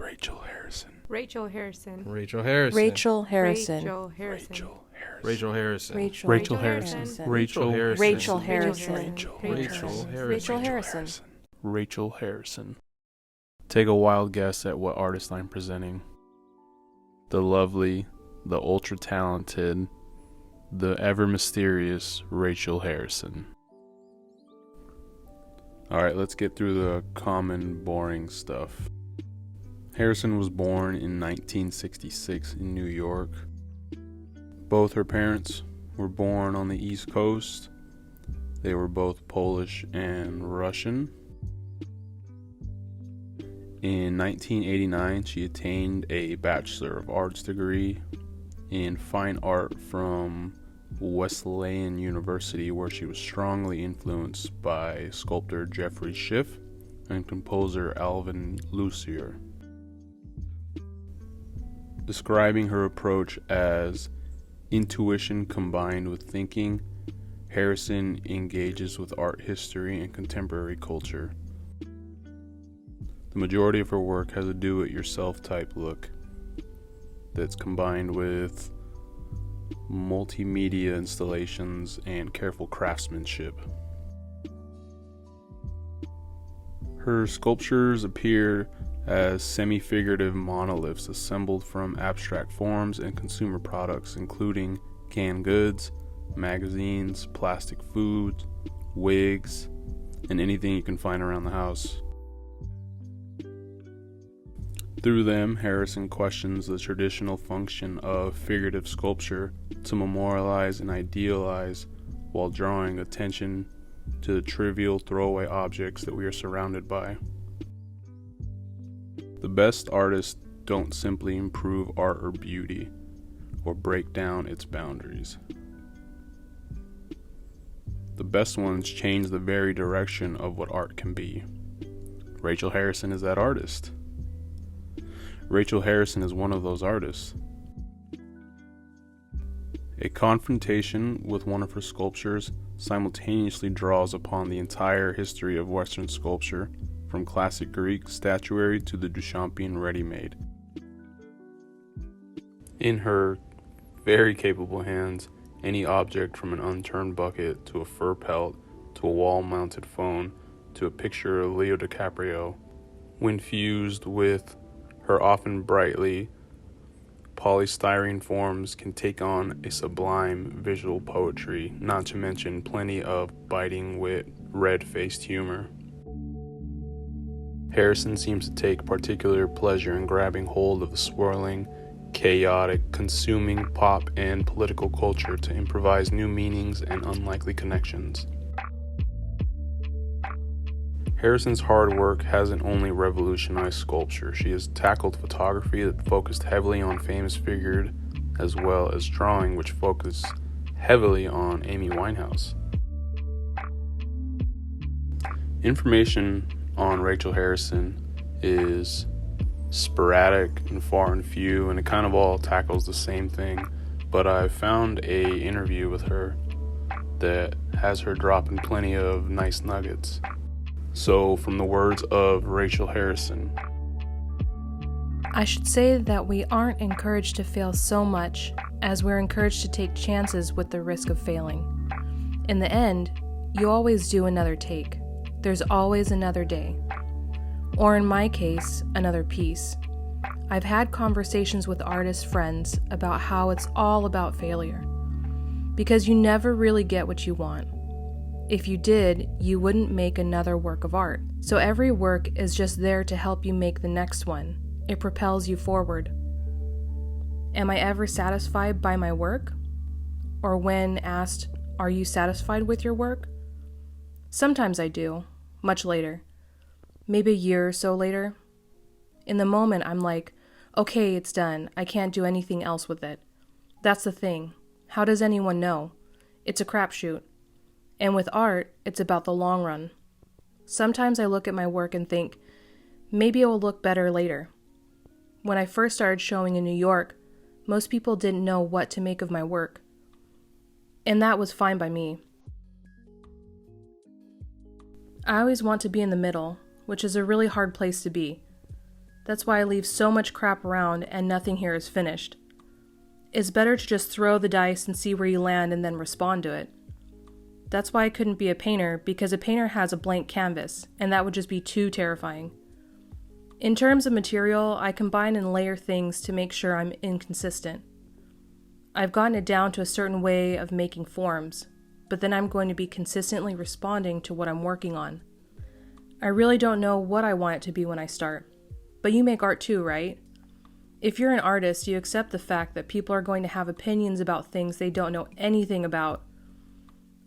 Rachel Harrison. Rachel Harrison. Rachel Harrison. Rachel Harrison. Rachel Harrison. Rachel Harrison. Rachel Harrison. Rachel Harrison. Rachel Harrison. Rachel Harrison. Rachel Harrison. Rachel Harrison. Take a wild guess at what artist I'm presenting. The lovely, the ultra talented, the ever mysterious Rachel Harrison. Alright, let's get through the common, boring stuff. Harrison was born in 1966 in New York. Both her parents were born on the East Coast. They were both Polish and Russian. In 1989, she attained a Bachelor of Arts degree in Fine Art from Wesleyan University, where she was strongly influenced by sculptor Jeffrey Schiff and composer Alvin Lucier. Describing her approach as intuition combined with thinking, Harrison engages with art history and contemporary culture. The majority of her work has a do-it-yourself type look that's combined with multimedia installations and careful craftsmanship. Her sculptures appear as semi-figurative monoliths assembled from abstract forms and consumer products, including canned goods, magazines, plastic food, wigs, and anything you can find around the house. Through them, Harrison questions the traditional function of figurative sculpture to memorialize and idealize while drawing attention to the trivial throwaway objects that we are surrounded by. The best artists don't simply improve art or beauty or break down its boundaries. The best ones change the very direction of what art can be. Rachel Harrison is that artist. Rachel Harrison is one of those artists. A confrontation with one of her sculptures simultaneously draws upon the entire history of Western sculpture, from classic Greek statuary to the Duchampian ready-made. In her very capable hands, any object from an unturned bucket to a fur pelt to a wall-mounted phone to a picture of Leo DiCaprio, when fused with her often brightly polystyrene forms, can take on a sublime visual poetry, not to mention plenty of biting wit, red-faced humor. Harrison seems to take particular pleasure in grabbing hold of the swirling, chaotic, consuming pop and political culture to improvise new meanings and unlikely connections. Harrison's hard work hasn't only revolutionized sculpture, she has tackled photography that focused heavily on famous figures, as well as drawing, which focused heavily on Amy Winehouse. Information on Rachel Harrison is sporadic and far and few, and it kind of all tackles the same thing, but I found a interview with her that has her dropping plenty of nice nuggets. So, from the words of Rachel Harrison. I should say that we aren't encouraged to fail so much as we're encouraged to take chances with the risk of failing. In the end, you always do another take. There's always another day. Or in my case, another piece. I've had conversations with artist friends about how it's all about failure. Because you never really get what you want. If you did, you wouldn't make another work of art. So every work is just there to help you make the next one. It propels you forward. Am I ever satisfied by my work? Or when asked, "Are you satisfied with your work?" Sometimes I do, much later. Maybe a year or so later. In the moment, I'm like, okay, it's done. I can't do anything else with it. That's the thing. How does anyone know? It's a crapshoot. And with art, it's about the long run. Sometimes I look at my work and think, maybe it will look better later. When I first started showing in New York, most people didn't know what to make of my work. And that was fine by me. I always want to be in the middle, which is a really hard place to be. That's why I leave so much crap around and nothing here is finished. It's better to just throw the dice and see where you land and then respond to it. That's why I couldn't be a painter, because a painter has a blank canvas, and that would just be too terrifying. In terms of material, I combine and layer things to make sure I'm inconsistent. I've gotten it down to a certain way of making forms, but then I'm going to be consistently responding to what I'm working on. I really don't know what I want it to be when I start. But you make art too, right? If you're an artist, you accept the fact that people are going to have opinions about things they don't know anything about.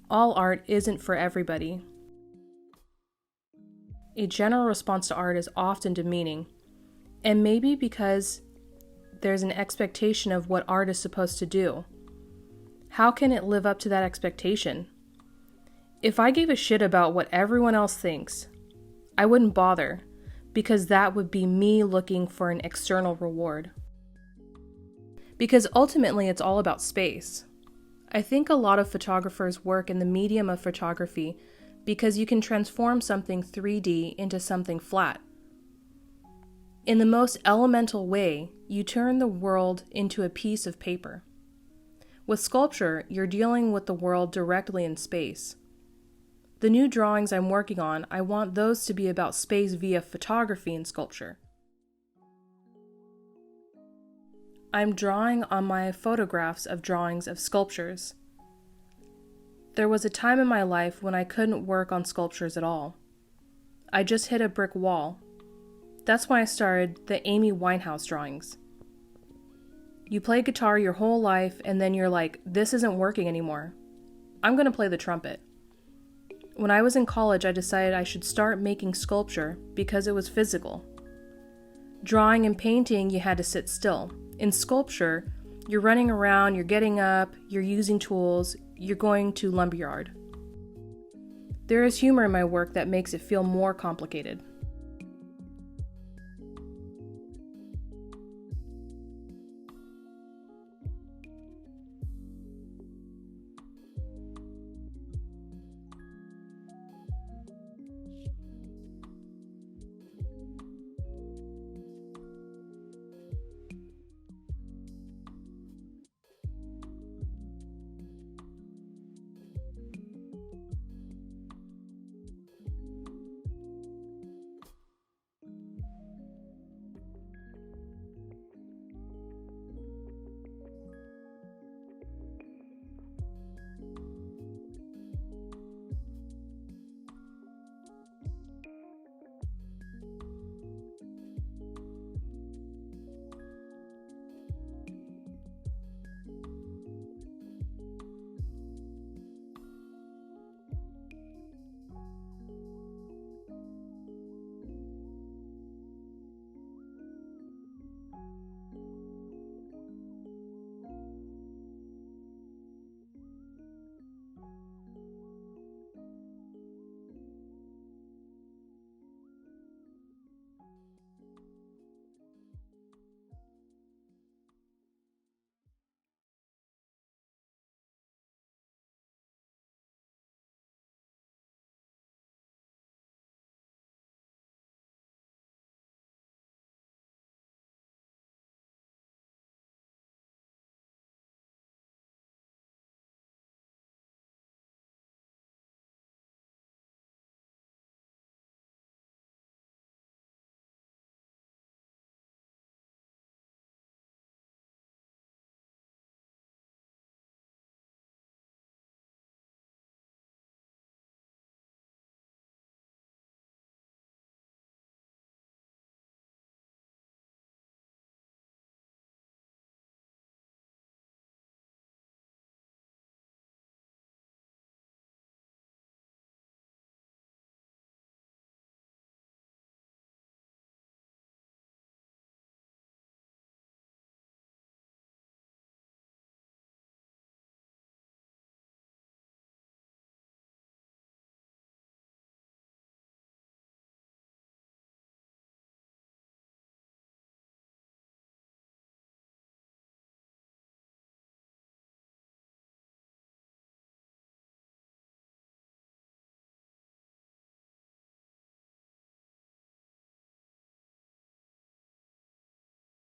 All art isn't for everybody. A general response to art is often demeaning, and maybe because there's an expectation of what art is supposed to do. How can it live up to that expectation? If I gave a shit about what everyone else thinks, I wouldn't bother, because that would be me looking for an external reward. Because ultimately it's all about space. I think a lot of photographers work in the medium of photography because you can transform something 3D into something flat. In the most elemental way, you turn the world into a piece of paper. With sculpture, you're dealing with the world directly in space. The new drawings I'm working on, I want those to be about space via photography and sculpture. I'm drawing on my photographs of drawings of sculptures. There was a time in my life when I couldn't work on sculptures at all. I just hit a brick wall. That's why I started the Amy Winehouse drawings. You play guitar your whole life and then you're like, this isn't working anymore. I'm going to play the trumpet. When I was in college, I decided I should start making sculpture because it was physical. Drawing and painting, you had to sit still. In sculpture, you're running around, you're getting up, you're using tools, you're going to lumberyard. There is humor in my work that makes it feel more complicated.